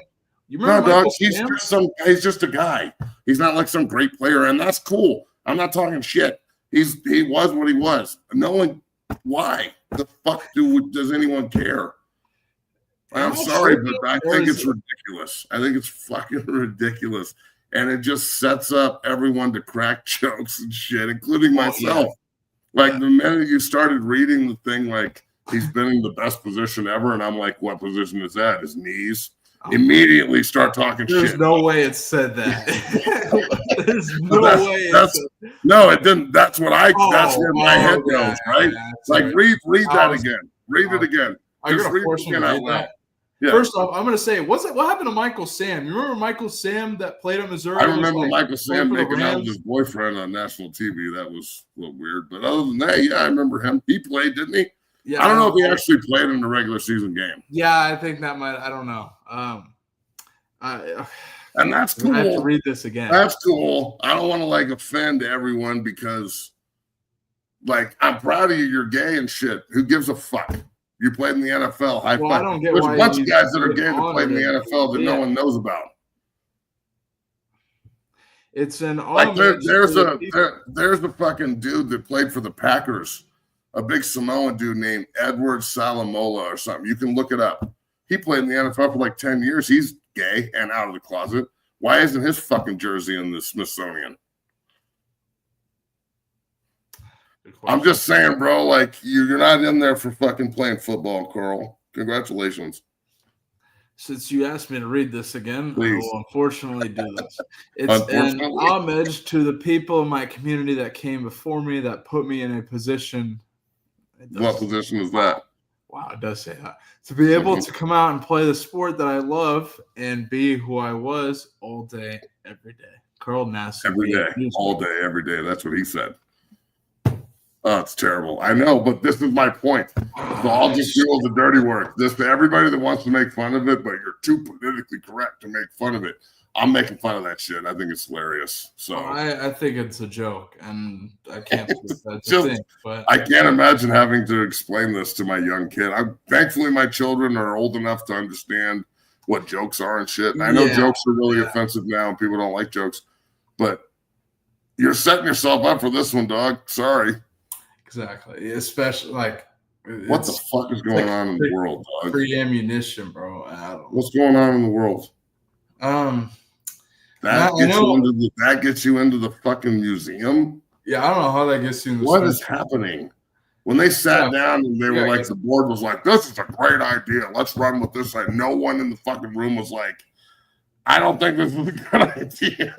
You remember dog. He's just a guy. He's not some great player, and that's cool. I'm not talking shit. He was what he was. No one. Why the fuck does anyone care? I'm sorry, but I think it's ridiculous. I think it's fucking ridiculous. And it just sets up everyone to crack jokes and shit, including myself. The minute you started reading the thing, he's been in the best position ever. And I'm like, what position is that? His knees? Immediately start talking shit. There's no way it said that. There's no way. No, it didn't. That's what that's where my head goes, right? Like, read that again. Read it again. Are you Just going to force me to read that? Yeah. First off, I'm going to say, what happened to Michael Sam? You remember Michael Sam that played at Missouri? I remember Michael Sam making out with his boyfriend on national TV. That was a little weird. But other than that, yeah, I remember him. He played, didn't he? Yeah. I don't know if he actually played in the regular season game. Yeah, I think that might. I don't know. And that's cool. I have to read this again. That's cool. I don't want to like offend everyone because, like, I'm proud of you. You're gay and shit. Who gives a fuck? You played in the NFL. High five. I don't get There's why a bunch of guys that are gay that played in the NFL that no one knows about. It's an like there's a fucking dude that played for the Packers, a big Samoan dude named Edward Salamola or something. You can look it up. He played in the NFL for like 10 years. He's gay and out of the closet. Why isn't his fucking jersey in the Smithsonian? I'm just saying, bro, like, you're not in there for fucking playing football, Carl. Congratulations. Since you asked me to read this again, please. I will unfortunately do this. It's an homage to the people in my community that came before me that put me in a position. What position is that? Wow, it does say that. To be able to come out and play the sport that I love and be who I was all day, every day. Carl Nassiff. Every day, all day, every day. That's what he said. Oh, it's terrible. I know, but this is my point. So I'll just do all the dirty work. This to everybody that wants to make fun of it, but you're too politically correct to make fun of it. I'm making fun of that shit. I think it's hilarious. So I think it's a joke, and I can't but I can't imagine having to explain this to my young kid. Thankfully my children are old enough to understand what jokes are and shit. And I know jokes are really offensive now and people don't like jokes, but you're setting yourself up for this one, dog. Sorry. Exactly. Especially like what the fuck is going on in the world, dog? Free ammunition, bro. What's going on in the world? That gets you into the fucking museum. Yeah, I don't know how that gets you in the What is happening? When they sat down and they were like, the board was like, this is a great idea. Let's run with this. Like, no one in the fucking room was like, I don't think this is a good idea.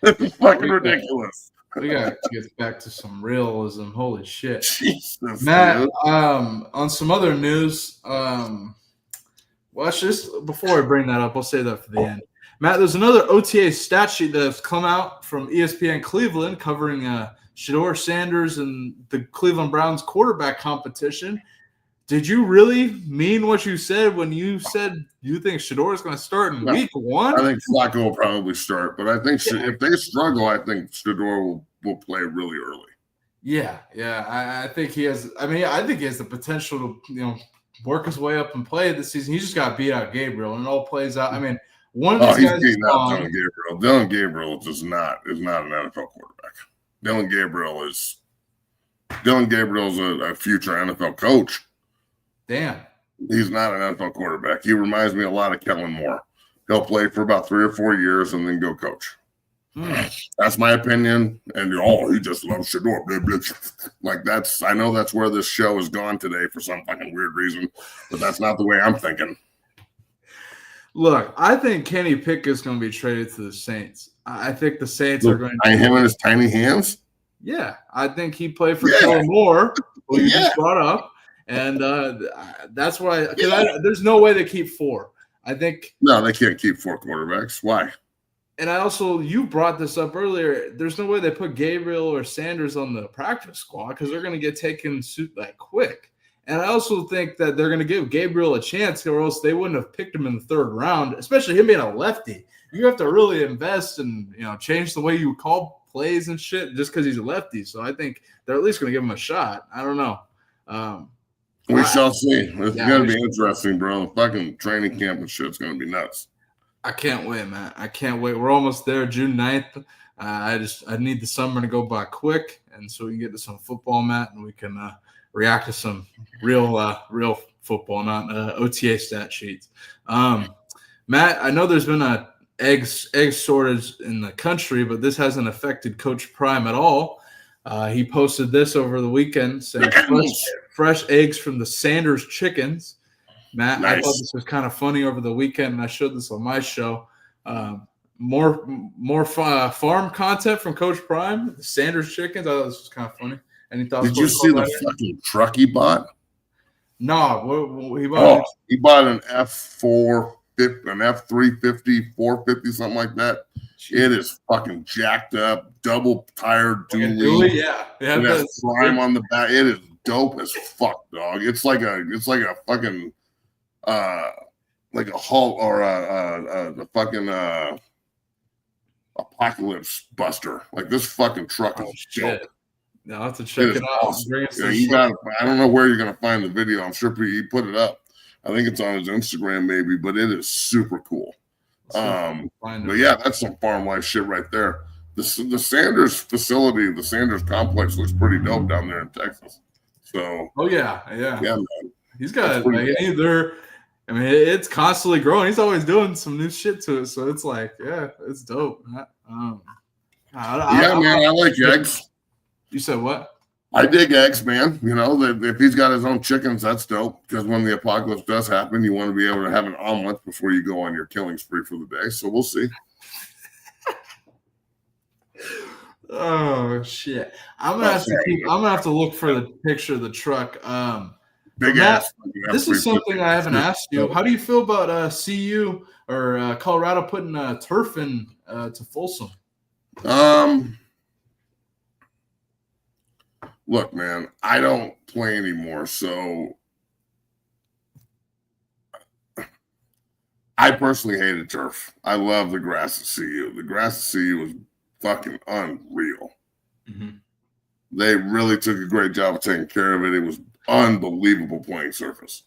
This is fucking ridiculous. We gotta get back to some realism. Holy shit. Jesus, Matt, on some other news, well, just before I bring that up, I'll say that for the end. Matt, there's another OTA stat sheet that has come out from ESPN Cleveland covering Shidor Sanders and the Cleveland Browns quarterback competition. Did you really mean what you said when you said you think Shidor is going to start in week one? I think Flacco will probably start, but I think if they struggle, I think Shidor will play really early. Yeah. I think he has. I mean, I think he has the potential to work his way up and play this season. He just got beat out Gabriel, and it all plays out. I mean, one of these guys beating out Dylan Gabriel. Dylan Gabriel is not an NFL quarterback. Dylan Gabriel's a future NFL coach. Damn. He's not an NFL quarterback. He reminds me a lot of Kellen Moore. He'll play for about 3 or 4 years and then go coach. That's my opinion. And he just loves Shidor. Like I know that's where this show has gone today for some fucking weird reason, but that's not the way I'm thinking. Look, I think Kenny Pickett is going to be traded to the Saints. I think the Saints are going to him in his tiny hands. Yeah, I think he played for Kellen Moore, who you just brought up. And that's why there's no way they keep 4. I think no, they can't keep 4 quarterbacks. Why? And you brought this up earlier. There's no way they put Gabriel or Sanders on the practice squad because they're going to get taken that quick. And I also think that they're going to give Gabriel a chance, or else they wouldn't have picked him in the 3rd round, especially him being a lefty. You have to really invest and change the way you call plays and shit just because he's a lefty. So I think they're at least going to give him a shot. I don't know. We shall see. It's going to be interesting, bro. The fucking training camp and shit's going to be nuts. I can't wait, man. I can't wait. We're almost there, June 9th. I need the summer to go by quick, and so we can get to some football, Matt, and we can react to some real football, not OTA stat sheets. Matt, I know there's been a egg shortage in the country, but this hasn't affected Coach Prime at all. He posted this over the weekend saying fresh eggs from the Sanders chickens. Matt, nice. I thought this was kind of funny over the weekend, and I showed this on my show. more farm content from Coach Prime. The Sanders chickens. I thought this was kind of funny. Any thoughts? Did you see the fucking truck he bought? No, He bought an F4, an F350, 450, something like that. It is fucking jacked up, double tired dually. Yeah. It has Prime on the back. It is dope as fuck, dog. It's like a fucking like a Hulk or a fucking apocalypse buster. Like this fucking truck is dope. No, I'll have to check it out. Awesome. I don't know where you're gonna find the video. I'm sure he put it up. I think it's on his Instagram, maybe, but it is super cool. But yeah, that's some farm life shit right there. The Sanders facility, the Sanders complex looks pretty dope down there in Texas. So yeah, man. He's got it's constantly growing. He's always doing some new shit to it. So it's like, yeah, it's dope. I like eggs. You said what? I dig eggs, man. You know, if he's got his own chickens, that's dope. Because when the apocalypse does happen, you want to be able to have an omelet before you go on your killing spree for the day. So we'll see. Oh shit! I'm gonna have to look for the picture of the truck. Big Matt, ass. This is something I haven't asked you. How do you feel about CU or Colorado putting turf in to Folsom? Look, man, I don't play anymore, so I personally hated turf. I love the grass at CU. The grass at CU was fucking unreal. Mm-hmm. They really took a great job of taking care of it. It was unbelievable playing surface.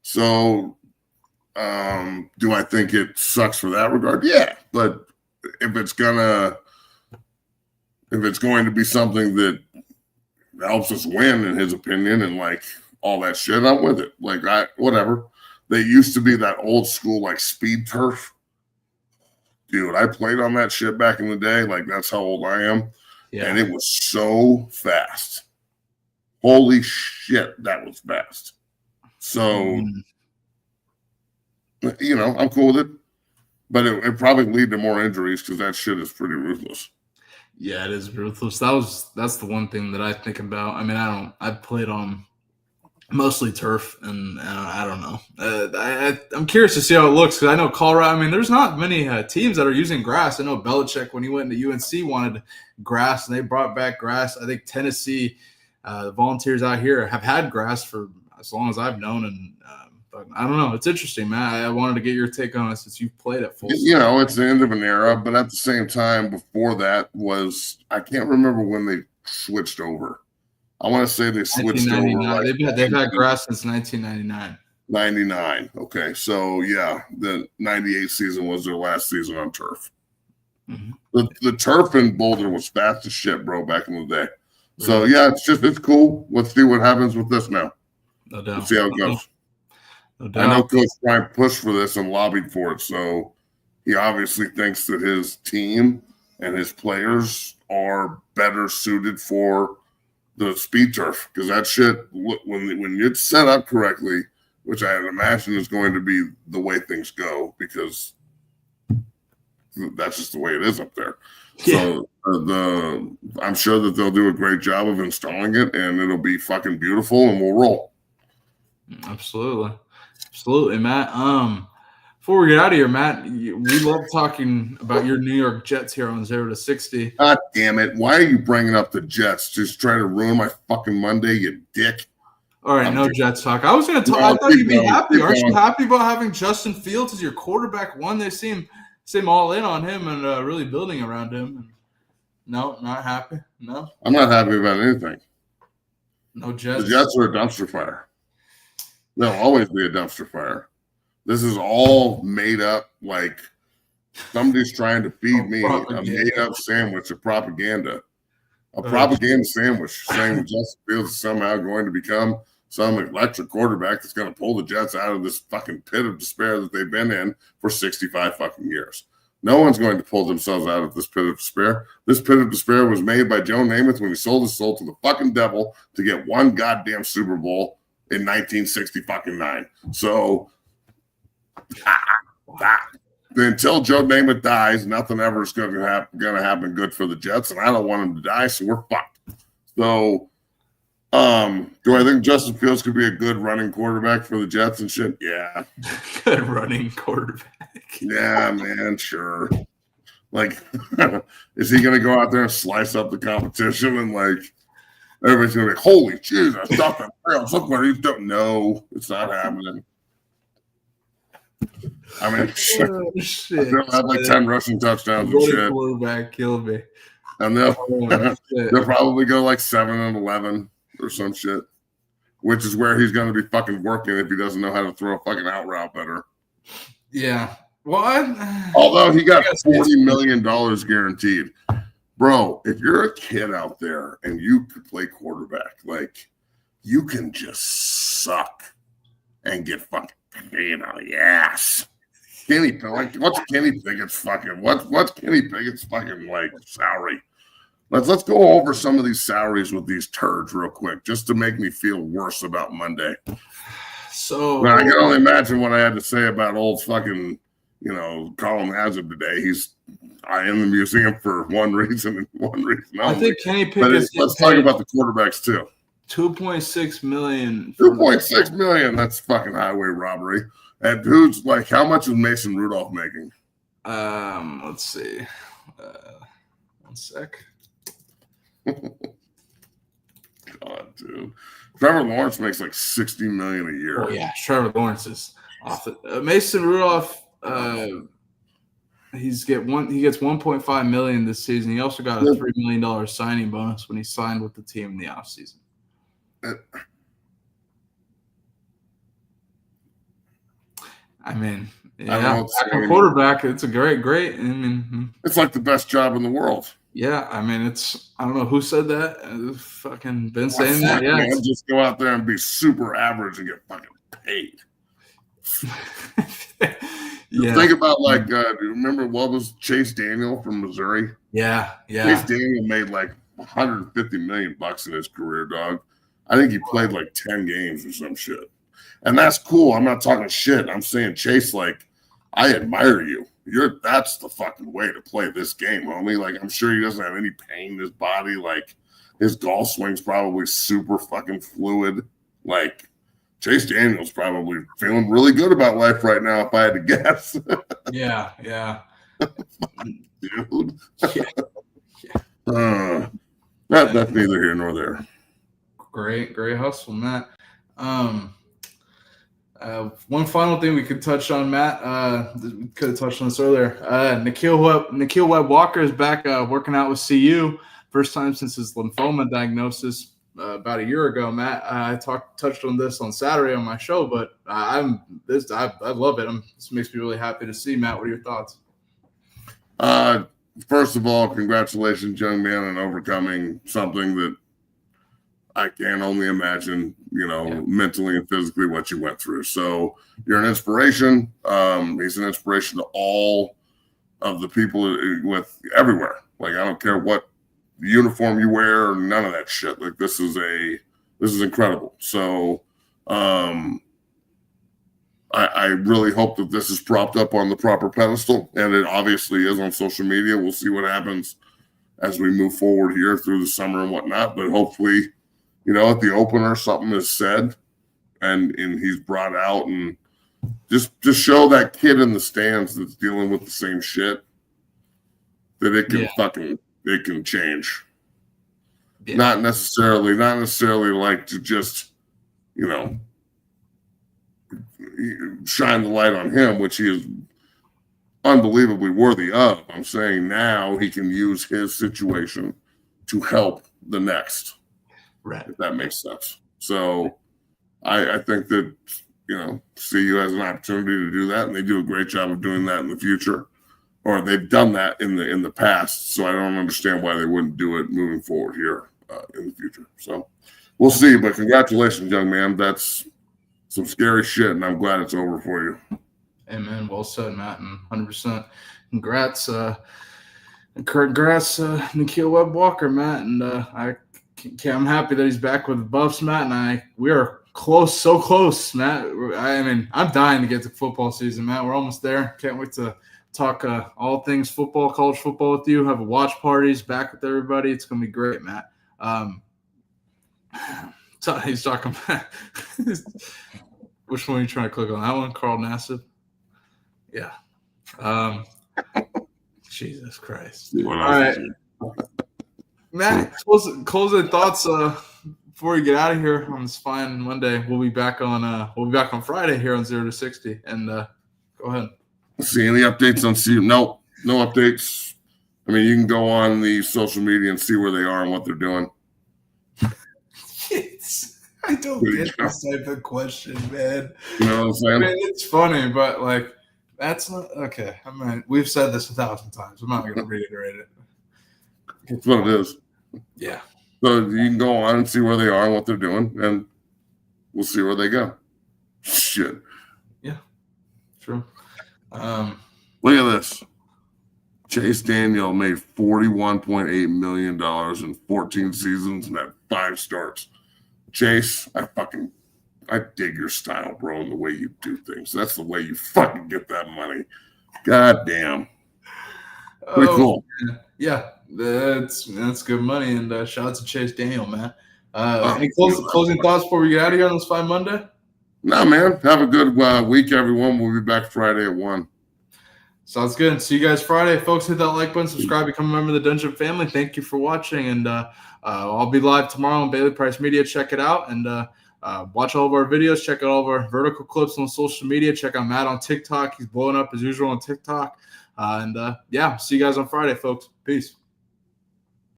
So, do I think it sucks for that regard? Yeah, but if it's going to be something that helps us win, in his opinion, and like all that shit, I'm with it. Like whatever. They used to be that old school like speed turf. Dude, I played on that shit back in the day. Like that's how old I am. Yeah. And it was so fast. Holy shit, that was fast. So, I'm cool with it. But it probably lead to more injuries because that shit is pretty ruthless. Yeah, it is ruthless. That's the one thing that I think about. I mean, I've played on mostly turf, and I don't know. I'm curious to see how it looks because I know Colorado. I mean, there's not many teams that are using grass. I know Belichick, when he went to UNC, wanted grass, and they brought back grass. I think Tennessee, the Volunteers out here have had grass for as long as I've known, and but I don't know. It's interesting, man. I wanted to get your take on it since you've played at full. It's the end of an era, but at the same time, before that I can't remember when they switched over. I want to say they switched over. They've had grass since 1999. 99. Okay, so yeah, the 98 season was their last season on turf. Mm-hmm. The turf in Boulder was fast as shit, bro, back in the day. So yeah, it's cool. Let's see what happens with this now. No doubt. Let's see how it goes. No doubt. I know Coach Prime pushed for this and lobbied for it, so he obviously thinks that his team and his players are better suited for the speed turf because that shit, when it's set up correctly, which I imagine is going to be the way things go because that's just the way it is up there. Yeah. So I'm sure that they'll do a great job of installing it, and it'll be fucking beautiful, and we'll roll. Absolutely, Matt. Before we get out of here, Matt, we love talking about your New York Jets here on 0 to 60. God damn it! Why are you bringing up the Jets? Just trying to ruin my fucking Monday, you dick. All right, no Jets talk. I was going to talk. I thought you'd be happy. Aren't you happy about having Justin Fields as your quarterback? They seem all in on him and really building around him. No, not happy. No, I'm not happy about anything. No Jets. The Jets are a dumpster fire. They'll always be a dumpster fire. This is all made up. Like somebody's trying to feed me a made-up sandwich of propaganda. A propaganda sandwich saying that Justin Fields is somehow going to become some electric quarterback that's going to pull the Jets out of this fucking pit of despair that they've been in for 65 fucking years. No one's going to pull themselves out of this pit of despair. This pit of despair was made by Joe Namath when he sold his soul to the fucking devil to get one goddamn Super Bowl in 1960 fucking 9. So, until Joe Namath dies, nothing ever is going to happen good for the Jets, and I don't want him to die, so we're fucked. So, do I think Justin Fields could be a good running quarterback for the Jets and shit? Yeah. Good running quarterback. Yeah, man, sure. Like, is he going to go out there and slice up the competition and, like, everybody's going to be, holy Jesus, stop that Fields. Look what he's doing. No, it's not happening. I mean, Shit. They'll have like 10 rushing touchdowns and shit. Quarterback killed me. And they'll probably go like 7-11 or some shit, which is where he's going to be fucking working if he doesn't know how to throw a fucking out route better. Yeah. What? Although he got $40 million guaranteed. Bro, if you're a kid out there and you could play quarterback, like, you can just suck and get fucking paid on the ass. What's Kenny Pickett's fucking what's Kenny Pickett's fucking like salary? Let's go over some of these salaries with these turds real quick, just to make me feel worse about Monday. So I can only imagine what I had to say about old fucking, Colin Hazard today. He's in the museum for one reason and one reason only. I think Kenny Pickett's. Let's talk about the quarterbacks too. $2.6 million. $2.6 million. That's fucking highway robbery. And who's like, how much is Mason Rudolph making? Let's see. One sec. God, dude. Trevor Lawrence makes like $60 million a year. Oh yeah, Trevor Lawrence is off it. Mason Rudolph, he gets $1.5 million this season. He also got a $3 million signing bonus when he signed with the team in the offseason. I mean, yeah, quarterback. It's a great. I mean, it's like the best job in the world. Yeah, I mean, I don't know who said that. Fucking been saying that. Yeah, man, just go out there and be super average and get fucking paid. Yeah. Think about like, do you remember what was Chase Daniel from Missouri? Yeah. Chase Daniel made like $150 million in his career, dog. I think he played like 10 games or some shit. And that's cool. I'm not talking shit. I'm saying, Chase, like, I admire you. That's the fucking way to play this game, homie. Like, I'm sure he doesn't have any pain in his body. Like, his golf swing's probably super fucking fluid. Like, Chase Daniel's probably feeling really good about life right now, if I had to guess. Yeah. Dude. That's neither here nor there. Great hustle, Matt. One final thing we could touch on, Matt. We could have touched on this earlier. Nikhil Webb-Walker is back working out with CU. First time since his lymphoma diagnosis about a year ago, Matt. I touched on this on Saturday on my show, but I love it. This makes me really happy to see, Matt. What are your thoughts? First of all, congratulations, young man, on overcoming something that I can only imagine, mentally and physically what you went through. So you're an inspiration. He's an inspiration to all of the people with everywhere. Like, I don't care what uniform you wear, none of that shit. Like, this is incredible. So I really hope that this is propped up on the proper pedestal, and it obviously is on social media. We'll see what happens as we move forward here through the summer and whatnot, but hopefully, at the opener, something is said and he's brought out, and just show that kid in the stands that's dealing with the same shit that it can change. Yeah. Not necessarily like to just, shine the light on him, which he is unbelievably worthy of. I'm saying now he can use his situation to help the next. Right. If that makes sense. So I think that, CU has an opportunity to do that, and they do a great job of doing that in the future, or they've done that in the past. So I don't understand why they wouldn't do it moving forward here in the future. So we'll see, but congratulations, young man. That's some scary shit, and I'm glad it's over for you. Amen. Well said, Matt, and 100%. Congrats, Nikhil Webb-Walker, Matt, and I'm happy that he's back with the Buffs, Matt, and we are close, so close, Matt. I mean, I'm dying to get to football season, Matt. We're almost there. Can't wait to talk all things football, college football with you. Have a watch parties back with everybody. It's gonna be great, Matt. So he's talking about which one are you trying to click on? That one, Carl Nassiff? Yeah. Jesus Christ. All right. Matt, closing thoughts before we get out of here on this fine Monday. We'll be back on Friday here on 0 to 60. And go ahead. See any updates on CU? No updates. I mean, you can go on the social media and see where they are and what they're doing. I don't get this type of question, man. You know what I'm saying? I mean, it's funny, but like, that's not okay. I mean, we've said this 1,000 times. I'm not going to reiterate it. That's what it is. Yeah. So you can go on and see where they are and what they're doing, and we'll see where they go. Shit. Yeah. True. Look at this. Chase Daniel made $41.8 million in 14 seasons and had 5 starts. Chase, I dig your style, bro, and the way you do things. That's the way you fucking get that money. God damn. Pretty cool. Yeah, that's good money. And shout out to Chase Daniel, man. Any closing thoughts before we get out of here on this fine Monday? No, man. Have a good week, everyone. We'll be back Friday at 1. Sounds good. See you guys Friday. Folks, hit that like button, subscribe, become a member of the Dungeon family. Thank you for watching. And I'll be live tomorrow on Bailey Price Media. Check it out. And watch all of our videos. Check out all of our vertical clips on social media. Check out Matt on TikTok. He's blowing up as usual on TikTok. And see you guys on Friday, folks. Peace.